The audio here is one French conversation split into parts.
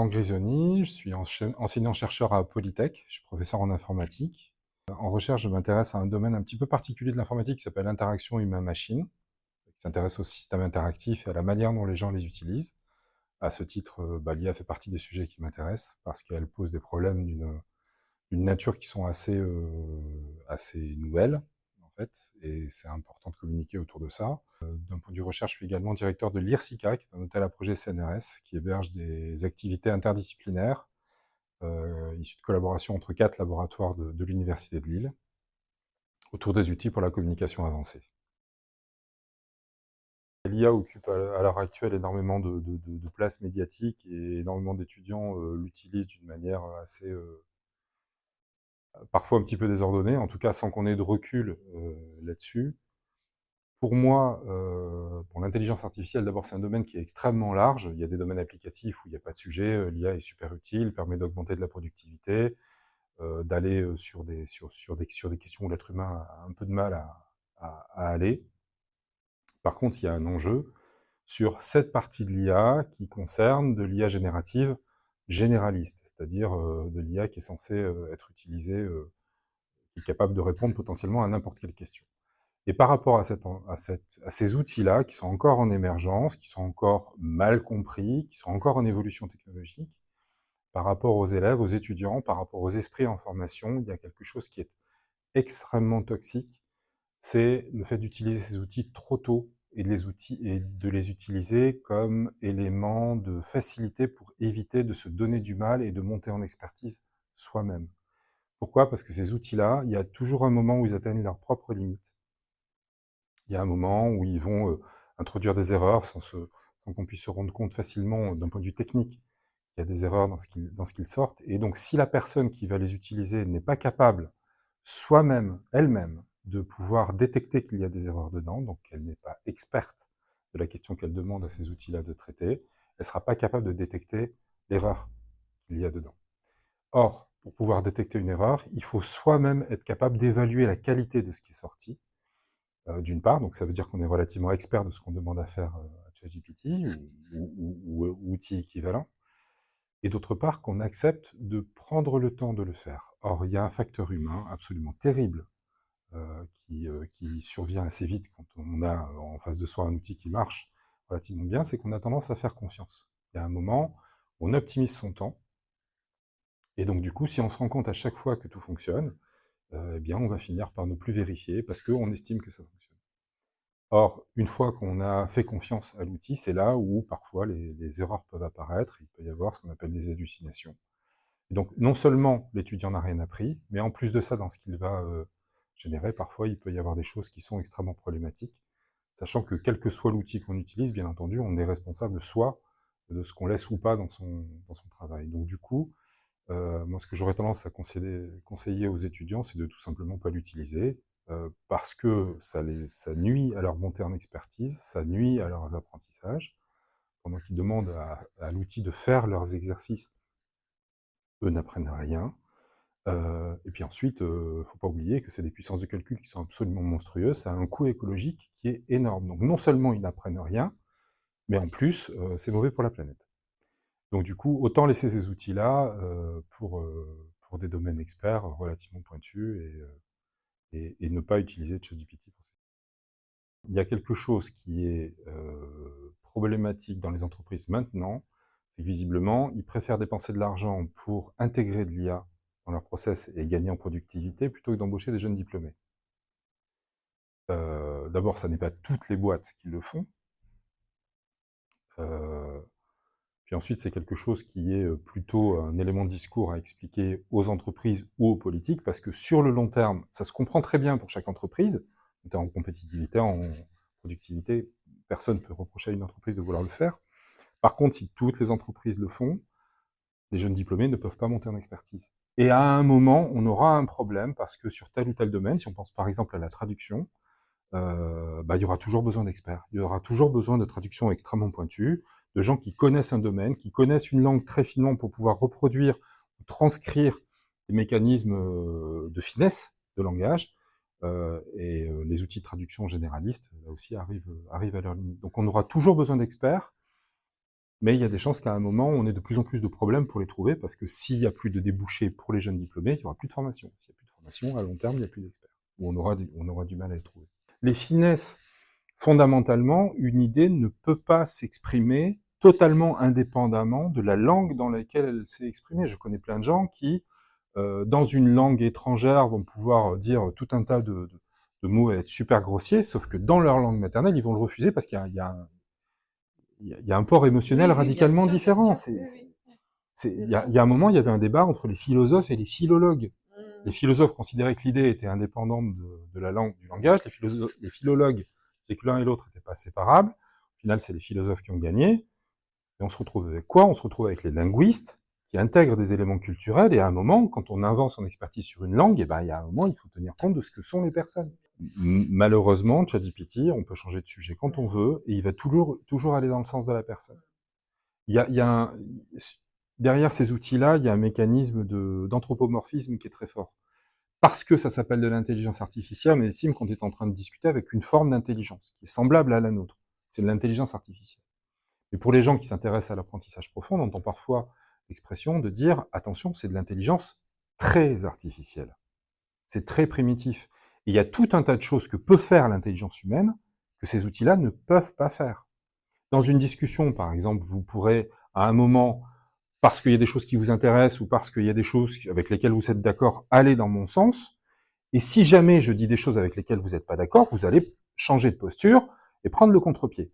Laurent Grisoni, je suis enseignant-chercheur à Polytech, je suis professeur en informatique. En recherche, je m'intéresse à un domaine un petit peu particulier de l'informatique qui s'appelle l'interaction humain-machine, qui s'intéresse aux systèmes interactifs et à la manière dont les gens les utilisent. À ce titre, l'IA fait partie des sujets qui m'intéressent parce qu'elle pose des problèmes d'une nature qui sont assez nouvelles, en fait, et c'est important de communiquer autour de ça. D'un point de vue recherche, je suis également directeur de l'IRSICA, qui est un hôtel à projet CNRS, qui héberge des activités interdisciplinaires, issues de collaboration entre 4 laboratoires de l'Université de Lille, autour des outils pour la communication avancée. L'IA occupe à l'heure actuelle énormément de place médiatique et énormément d'étudiants l'utilisent d'une manière assez parfois un petit peu désordonnée, en tout cas sans qu'on ait de recul là-dessus. Pour moi, bon, l'intelligence artificielle, d'abord, c'est un domaine qui est extrêmement large. Il y a des domaines applicatifs où il n'y a pas de sujet. L'IA est super utile, permet d'augmenter de la productivité, d'aller sur des questions où l'être humain a un peu de mal à aller. Par contre, il y a un enjeu sur cette partie de l'IA qui concerne de l'IA générative généraliste, c'est-à-dire de l'IA qui est censée être utilisée, qui est capable de répondre potentiellement à n'importe quelle question. Et par rapport à ces outils-là, qui sont encore en émergence, qui sont encore mal compris, qui sont encore en évolution technologique, par rapport aux élèves, aux étudiants, par rapport aux esprits en formation, il y a quelque chose qui est extrêmement toxique, c'est le fait d'utiliser ces outils trop tôt et de les utiliser comme élément de facilité pour éviter de se donner du mal et de monter en expertise soi-même. Pourquoi? Parce que ces outils-là, il y a toujours un moment où ils atteignent leurs propres limites. Il y a un moment où ils vont introduire des erreurs sans qu'on puisse se rendre compte facilement d'un point de vue technique qu'il y a des erreurs dans ce qu'ils sortent. Et donc, si la personne qui va les utiliser n'est pas capable soi-même, elle-même, de pouvoir détecter qu'il y a des erreurs dedans, donc qu'elle n'est pas experte de la question qu'elle demande à ces outils-là de traiter, elle ne sera pas capable de détecter l'erreur qu'il y a dedans. Or, pour pouvoir détecter une erreur, il faut soi-même être capable d'évaluer la qualité de ce qui est sorti, d'une part, donc ça veut dire qu'on est relativement expert de ce qu'on demande à faire à ChatGPT ou outils équivalents, et d'autre part qu'on accepte de prendre le temps de le faire. Or, il y a un facteur humain absolument terrible qui survient assez vite quand on a en face de soi un outil qui marche relativement bien, c'est qu'on a tendance à faire confiance. Il y a un moment, on optimise son temps, et donc du coup, si on se rend compte à chaque fois que tout fonctionne, eh bien on va finir par ne plus vérifier parce qu'on estime que ça fonctionne. Or, une fois qu'on a fait confiance à l'outil, c'est là où parfois les erreurs peuvent apparaître, il peut y avoir ce qu'on appelle des hallucinations. Et donc, non seulement l'étudiant n'a rien appris, mais en plus de ça, dans ce qu'il va générer, parfois il peut y avoir des choses qui sont extrêmement problématiques, sachant que quel que soit l'outil qu'on utilise, bien entendu, on est responsable soit de ce qu'on laisse ou pas dans son travail. Donc du coup, moi, ce que j'aurais tendance à conseiller aux étudiants, c'est de tout simplement pas l'utiliser, parce que ça nuit à leur montée en expertise, ça nuit à leurs apprentissages. Pendant qu'ils demandent à l'outil de faire leurs exercices, eux n'apprennent rien. Et puis ensuite, faut pas oublier que c'est des puissances de calcul qui sont absolument monstrueuses, ça a un coût écologique qui est énorme. Donc non seulement ils n'apprennent rien, mais en plus, c'est mauvais pour la planète. Donc du coup, autant laisser ces outils-là pour des domaines experts relativement pointus et ne pas utiliser ChatGPT pour ça. Il y a quelque chose qui est problématique dans les entreprises maintenant, c'est que visiblement, ils préfèrent dépenser de l'argent pour intégrer de l'IA dans leur process et gagner en productivité plutôt que d'embaucher des jeunes diplômés. D'abord, ça n'est pas toutes les boîtes qui le font. Puis ensuite, c'est quelque chose qui est plutôt un élément de discours à expliquer aux entreprises ou aux politiques, parce que sur le long terme, ça se comprend très bien pour chaque entreprise, en compétitivité, en productivité, personne ne peut reprocher à une entreprise de vouloir le faire. Par contre, si toutes les entreprises le font, les jeunes diplômés ne peuvent pas monter en expertise. Et à un moment, on aura un problème, parce que sur tel ou tel domaine, si on pense par exemple à la traduction, il y aura toujours besoin d'experts. Il y aura toujours besoin de traductions extrêmement pointues, de gens qui connaissent un domaine, qui connaissent une langue très finement pour pouvoir reproduire, transcrire les mécanismes de finesse de langage. Les outils de traduction généralistes, là aussi, arrivent à leur limite. Donc on aura toujours besoin d'experts, Mais il y a des chances qu'à un moment, on ait de plus en plus de problèmes pour les trouver, parce que s'il n'y a plus de débouchés pour les jeunes diplômés, il n'y aura plus de formation. S'il n'y a plus de formation, à long terme, il n'y a plus d'experts. Ou on aura du mal à les trouver. Les finesses, fondamentalement, une idée ne peut pas s'exprimer totalement indépendamment de la langue dans laquelle elle s'est exprimée. Je connais plein de gens qui, dans une langue étrangère, vont pouvoir dire tout un tas de mots et être super grossiers, sauf que dans leur langue maternelle, ils vont le refuser parce qu'il y a un port émotionnel radicalement différent. Il y a un moment, il y avait un débat entre les philosophes et les philologues. Les philosophes considéraient que l'idée était indépendante de la langue, du langage. Les philologues, c'est que l'un et l'autre n'étaient pas séparables. Au final, c'est les philosophes qui ont gagné. Et on se retrouve avec quoi? On se retrouve avec les linguistes qui intègrent des éléments culturels. Et à un moment, quand on invente son expertise sur une langue, il y a un moment, il faut tenir compte de ce que sont les personnes. Malheureusement, ChatGPT, on peut changer de sujet quand on veut, et il va toujours aller dans le sens de la personne. Il y a un, derrière ces outils-là, il y a un mécanisme d'anthropomorphisme qui est très fort. Parce que ça s'appelle de l'intelligence artificielle, on estime qu'on est en train de discuter avec une forme d'intelligence qui est semblable à la nôtre. C'est de l'intelligence artificielle. Mais pour les gens qui s'intéressent à l'apprentissage profond, on entend parfois l'expression de dire « attention, c'est de l'intelligence très artificielle ». C'est très primitif. Et il y a tout un tas de choses que peut faire l'intelligence humaine que ces outils-là ne peuvent pas faire. Dans une discussion, par exemple, vous pourrez, à un moment, parce qu'il y a des choses qui vous intéressent ou parce qu'il y a des choses avec lesquelles vous êtes d'accord, aller dans mon sens. Et si jamais je dis des choses avec lesquelles vous n'êtes pas d'accord, vous allez changer de posture et prendre le contre-pied.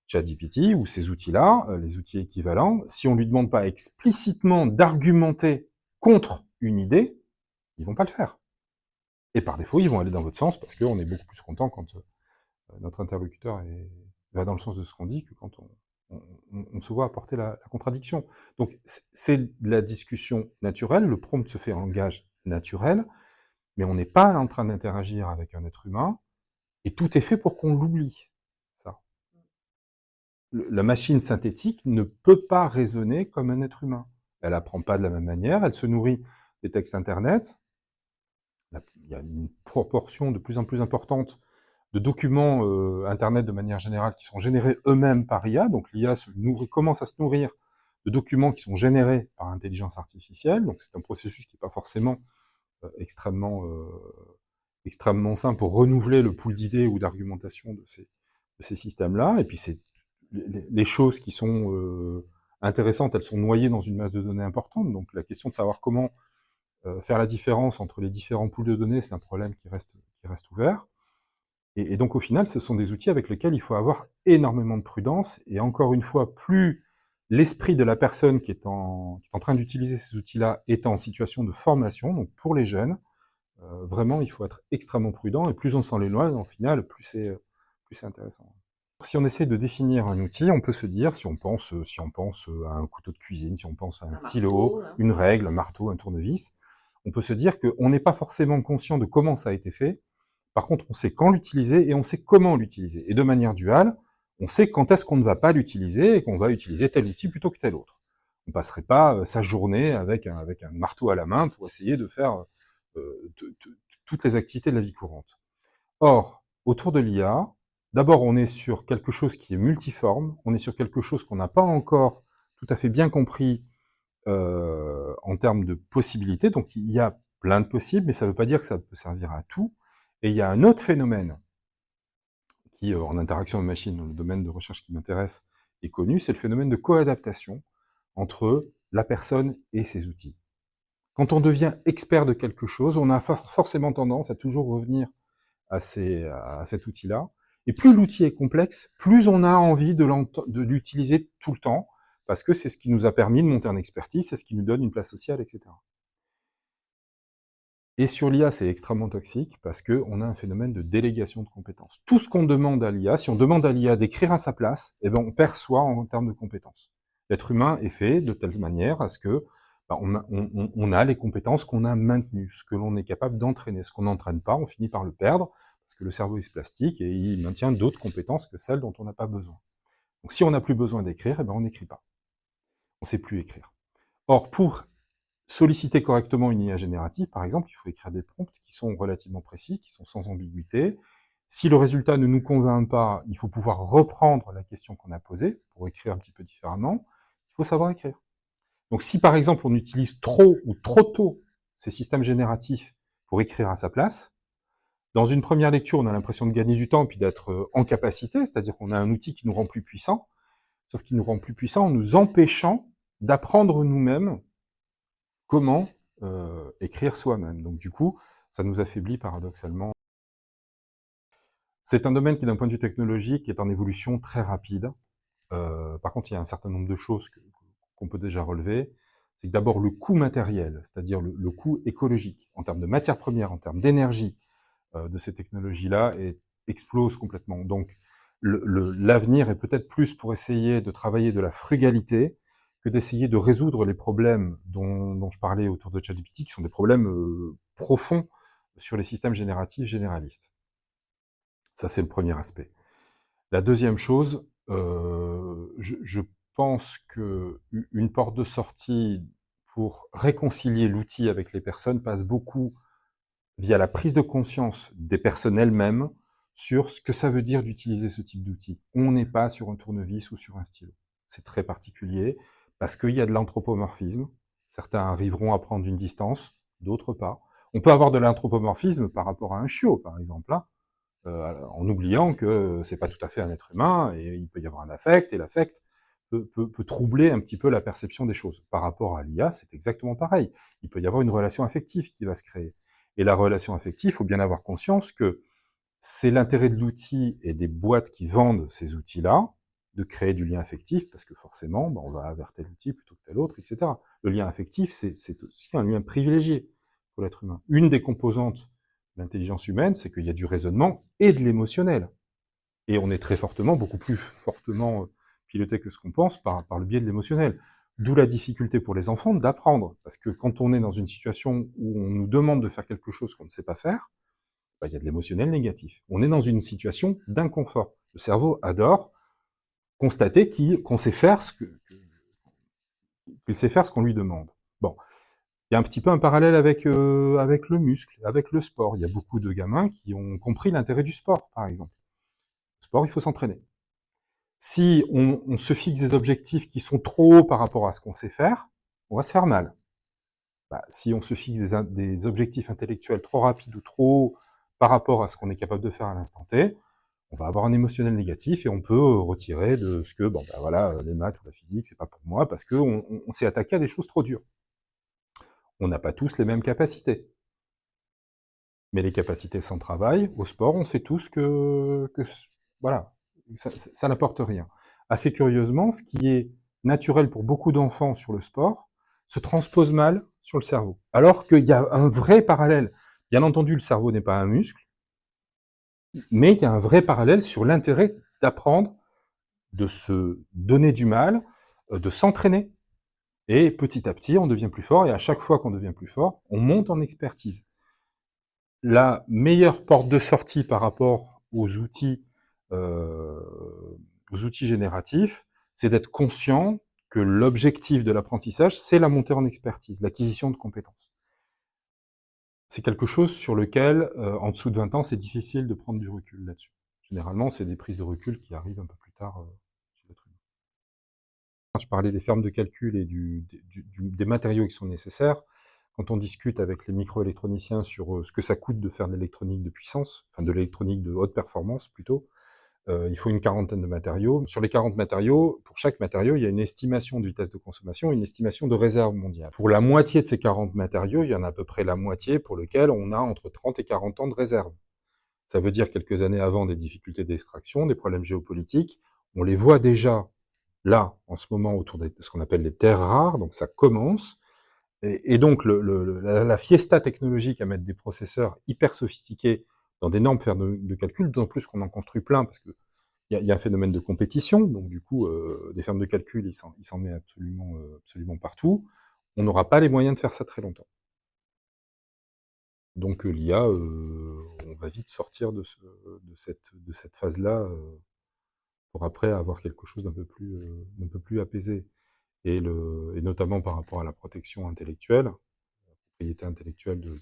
ChatGPT ou ces outils-là, les outils équivalents, si on lui demande pas explicitement d'argumenter contre une idée, ils vont pas le faire. Et par défaut, ils vont aller dans votre sens parce qu'on est beaucoup plus content quand notre interlocuteur va dans le sens de ce qu'on dit que quand on se voit apporter la contradiction. Donc c'est de la discussion naturelle, le prompt se fait en langage naturel, mais on n'est pas en train d'interagir avec un être humain, et tout est fait pour qu'on l'oublie, ça. La machine synthétique ne peut pas raisonner comme un être humain. Elle apprend pas de la même manière, elle se nourrit des textes Internet, il y a une proportion de plus en plus importante de documents Internet de manière générale qui sont générés eux-mêmes par IA, donc l'IA commence à se nourrir de documents qui sont générés par intelligence artificielle, donc c'est un processus qui n'est pas forcément extrêmement simple pour renouveler le pool d'idées ou d'argumentation de ces systèmes-là, et puis les choses qui sont intéressantes, elles sont noyées dans une masse de données importante, donc la question de savoir comment faire la différence entre les différents pools de données, c'est un problème qui reste ouvert. Et donc au final, ce sont des outils avec lesquels il faut avoir énormément de prudence, et encore une fois, plus l'esprit de la personne qui est en train d'utiliser ces outils-là est en situation de formation, donc pour les jeunes, vraiment il faut être extrêmement prudent, et plus on s'en éloigne, au final, plus c'est intéressant. Si on essaie de définir un outil, on peut se dire, si on pense à un couteau de cuisine, si on pense à un stylo, marteau, une règle, un marteau, un tournevis, on peut se dire qu'on n'est pas forcément conscient de comment ça a été fait. Par contre, on sait quand l'utiliser et on sait comment l'utiliser. Et de manière duale, on sait quand est-ce qu'on ne va pas l'utiliser et qu'on va utiliser tel outil plutôt que tel autre. On ne passerait pas sa journée avec un marteau à la main pour essayer de faire toutes les activités de la vie courante. Or, autour de l'IA, d'abord, on est sur quelque chose qui est multiforme, on est sur quelque chose qu'on n'a pas encore tout à fait bien compris en termes de possibilités. Donc, il y a plein de possibles, mais ça ne veut pas dire que ça peut servir à tout. Et il y a un autre phénomène qui, en interaction avec machine, dans le domaine de recherche qui m'intéresse, est connu, c'est le phénomène de coadaptation entre la personne et ses outils. Quand on devient expert de quelque chose, on a forcément tendance à toujours revenir à cet outil-là. Et plus l'outil est complexe, plus on a envie de l'utiliser tout le temps, parce que c'est ce qui nous a permis de monter en expertise, c'est ce qui nous donne une place sociale, etc. Et sur l'IA, c'est extrêmement toxique parce qu'on a un phénomène de délégation de compétences. Tout ce qu'on demande à l'IA, si on demande à l'IA d'écrire à sa place, eh ben on perçoit en termes de compétences. L'être humain est fait de telle manière à ce que on a les compétences qu'on a maintenues, ce que l'on est capable d'entraîner. Ce qu'on n'entraîne pas, on finit par le perdre parce que le cerveau est plastique et il maintient d'autres compétences que celles dont on n'a pas besoin. Donc si on n'a plus besoin d'écrire, eh ben on n'écrit pas. On ne sait plus écrire. Or, pour solliciter correctement une IA générative, par exemple, il faut écrire des prompts qui sont relativement précis, qui sont sans ambiguïté, Si le résultat ne nous convainc pas, il faut pouvoir reprendre la question qu'on a posée pour écrire un petit peu différemment. Il faut savoir écrire. Donc si par exemple on utilise trop ou trop tôt ces systèmes génératifs pour écrire à sa place, dans une première lecture, on a l'impression de gagner du temps puis d'être en capacité, c'est-à-dire qu'on a un outil qui nous rend plus puissants, sauf qu'il nous rend plus puissants en nous empêchant d'apprendre nous-mêmes comment écrire soi-même. Donc du coup, ça nous affaiblit paradoxalement. C'est un domaine qui, d'un point de vue technologique, est en évolution très rapide. Par contre, il y a un certain nombre de choses qu'on peut déjà relever. C'est que d'abord le coût matériel, c'est-à-dire le coût écologique, en termes de matières premières, en termes d'énergie, de ces technologies-là, explose complètement. Donc, l'avenir est peut-être plus pour essayer de travailler de la frugalité que d'essayer de résoudre les problèmes dont je parlais autour de ChatGPT, qui sont des problèmes profonds sur les systèmes génératifs généralistes. Ça, c'est le premier aspect. La deuxième chose, je pense qu'une porte de sortie pour réconcilier l'outil avec les personnes passe beaucoup via la prise de conscience des personnes elles-mêmes sur ce que ça veut dire d'utiliser ce type d'outil. On n'est pas sur un tournevis ou sur un stylo. C'est très particulier parce qu'il y a de l'anthropomorphisme. Certains arriveront à prendre une distance, d'autres pas. On peut avoir de l'anthropomorphisme par rapport à un chiot, par exemple, là, en oubliant que c'est pas tout à fait un être humain et il peut y avoir un affect et l'affect peut troubler un petit peu la perception des choses. Par rapport à l'IA, c'est exactement pareil. Il peut y avoir une relation affective qui va se créer. Et la relation affective, il faut bien avoir conscience que c'est l'intérêt de l'outil et des boîtes qui vendent ces outils-là de créer du lien affectif, parce que forcément, on va vers tel outil plutôt que tel autre, etc. Le lien affectif, c'est aussi un lien privilégié pour l'être humain. Une des composantes de l'intelligence humaine, c'est qu'il y a du raisonnement et de l'émotionnel. Et on est très fortement, beaucoup plus fortement piloté que ce qu'on pense par le biais de l'émotionnel. D'où la difficulté pour les enfants d'apprendre. Parce que quand on est dans une situation où on nous demande de faire quelque chose qu'on ne sait pas faire, il y a de l'émotionnel négatif. On est dans une situation d'inconfort. Le cerveau adore constater qu'on sait faire qu'il sait faire ce qu'on lui demande. Bon. Il y a un petit peu un parallèle avec le muscle, avec le sport. Il y a beaucoup de gamins qui ont compris l'intérêt du sport, par exemple. Le sport, il faut s'entraîner. Si on se fixe des objectifs qui sont trop hauts par rapport à ce qu'on sait faire, on va se faire mal. Si on se fixe des objectifs intellectuels trop rapides ou trop hauts par rapport à ce qu'on est capable de faire à l'instant T, on va avoir un émotionnel négatif et on peut retirer de ce que, voilà, les maths ou la physique, c'est pas pour moi, parce qu'on s'est attaqué à des choses trop dures. On n'a pas tous les mêmes capacités. Mais les capacités sans travail, au sport, on sait tous que voilà, ça n'apporte rien. Assez curieusement, ce qui est naturel pour beaucoup d'enfants sur le sport se transpose mal sur le cerveau. Alors qu'il y a un vrai parallèle. Bien entendu, le cerveau n'est pas un muscle, mais il y a un vrai parallèle sur l'intérêt d'apprendre, de se donner du mal, de s'entraîner. Et petit à petit, on devient plus fort, et à chaque fois qu'on devient plus fort, on monte en expertise. La meilleure porte de sortie par rapport euh, aux outils génératifs, c'est d'être conscient que l'objectif de l'apprentissage, c'est la montée en expertise, l'acquisition de compétences. C'est quelque chose sur lequel, en dessous de 20 ans, c'est difficile de prendre du recul là-dessus. Généralement, c'est des prises de recul qui arrivent un peu plus tard chez l'être humain. Je parlais des fermes de calcul et des matériaux qui sont nécessaires. Quand on discute avec les microélectroniciens sur ce que ça coûte de faire de l'électronique de puissance, enfin de l'électronique de haute performance plutôt, il faut une quarantaine de matériaux. Sur les 40 matériaux, pour chaque matériau, il y a une estimation de vitesse de consommation, une estimation de réserve mondiale. Pour la moitié de ces 40 matériaux, il y en a à peu près la moitié pour lequel on a entre 30 et 40 ans de réserve. Ça veut dire quelques années avant des difficultés d'extraction, des problèmes géopolitiques. On les voit déjà là, en ce moment, autour de ce qu'on appelle les terres rares, donc ça commence. Et donc la fiesta technologique à mettre des processeurs hyper sophistiqués dans d'énormes fermes de calcul, d'autant plus qu'on en construit plein, parce que il y a un phénomène de compétition, donc du coup, des fermes de calcul, il s'en met absolument partout. On n'aura pas les moyens de faire ça très longtemps. Donc l'IA, on va vite sortir de cette phase-là pour après avoir quelque chose d'un peu plus apaisé. Et notamment par rapport à la protection intellectuelle, la propriété intellectuelle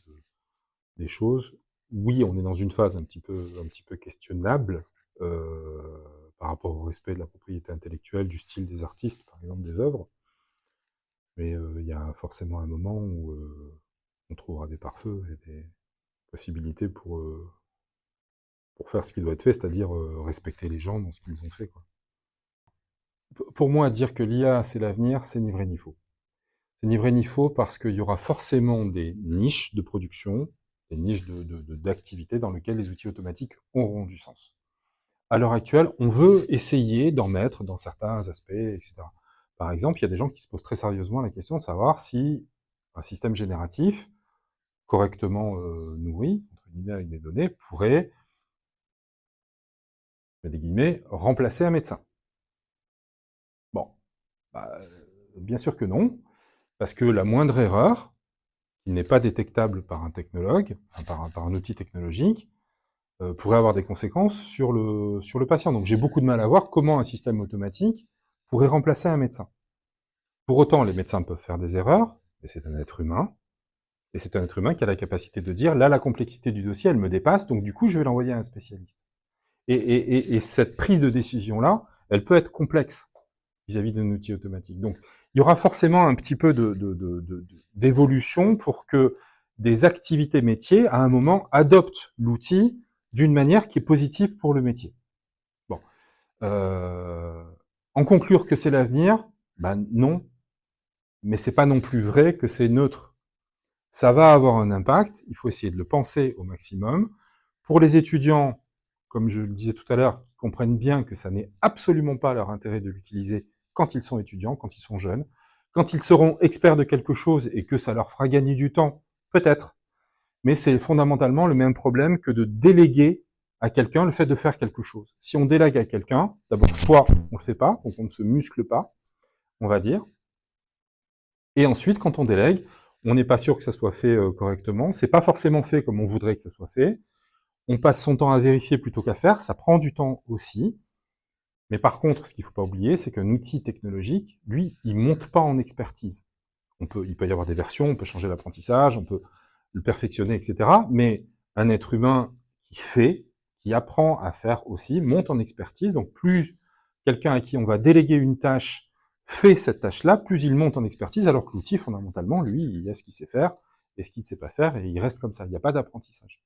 des choses, oui, on est dans une phase un petit peu questionnable par rapport au respect de la propriété intellectuelle, du style des artistes, par exemple, des œuvres. Mais il y a forcément un moment où on trouvera des pare-feux et des possibilités pour faire ce qui doit être fait, c'est-à-dire respecter les gens dans ce qu'ils ont fait, quoi. Pour moi, dire que l'IA, c'est l'avenir, c'est ni vrai ni faux. C'est ni vrai ni faux parce qu'il y aura forcément des niches de production, des niches d'activité dans lesquelles les outils automatiques auront du sens. À l'heure actuelle, on veut essayer d'en mettre dans certains aspects, etc. Par exemple, il y a des gens qui se posent très sérieusement la question de savoir si un système génératif, correctement nourri, entre guillemets, avec des données, pourrait, des guillemets, remplacer un médecin. Bon, bah, bien sûr que non, parce que la moindre erreur, qui n'est pas détectable par un technologue, enfin par un outil technologique, pourrait avoir des conséquences sur le patient. Donc j'ai beaucoup de mal à voir comment un système automatique pourrait remplacer un médecin. Pour autant, les médecins peuvent faire des erreurs, mais c'est un être humain, et c'est un être humain qui a la capacité de dire, là, la complexité du dossier, elle me dépasse, donc du coup, je vais l'envoyer à un spécialiste. Et cette prise de décision-là, elle peut être complexe vis-à-vis d'un outil automatique. Donc, il y aura forcément un petit peu d'évolution pour que des activités métiers, à un moment, adoptent l'outil d'une manière qui est positive pour le métier. Bon. En conclure que c'est l'avenir, ben non, mais c'est pas non plus vrai que c'est neutre. Ça va avoir un impact, il faut essayer de le penser au maximum. Pour les étudiants, comme je le disais tout à l'heure, qui comprennent bien que ça n'est absolument pas leur intérêt de l'utiliser quand ils sont étudiants, quand ils sont jeunes. Quand ils seront experts de quelque chose et que ça leur fera gagner du temps, peut-être. Mais c'est fondamentalement le même problème que de déléguer à quelqu'un le fait de faire quelque chose. Si on délègue à quelqu'un, d'abord, soit on le fait pas, donc on ne se muscle pas, on va dire. Et ensuite, quand on délègue, on n'est pas sûr que ça soit fait correctement. C'est pas forcément fait comme on voudrait que ça soit fait. On passe son temps à vérifier plutôt qu'à faire. Ça prend du temps aussi. Mais par contre, ce qu'il ne faut pas oublier, c'est qu'un outil technologique, lui, il monte pas en expertise. Il peut y avoir des versions, on peut changer l'apprentissage, on peut le perfectionner, etc. Mais un être humain qui fait, qui apprend à faire aussi, monte en expertise. Donc plus quelqu'un à qui on va déléguer une tâche fait cette tâche-là, plus il monte en expertise, alors que l'outil, fondamentalement, lui, il y a ce qu'il sait faire et ce qu'il ne sait pas faire, et il reste comme ça. Il n'y a pas d'apprentissage.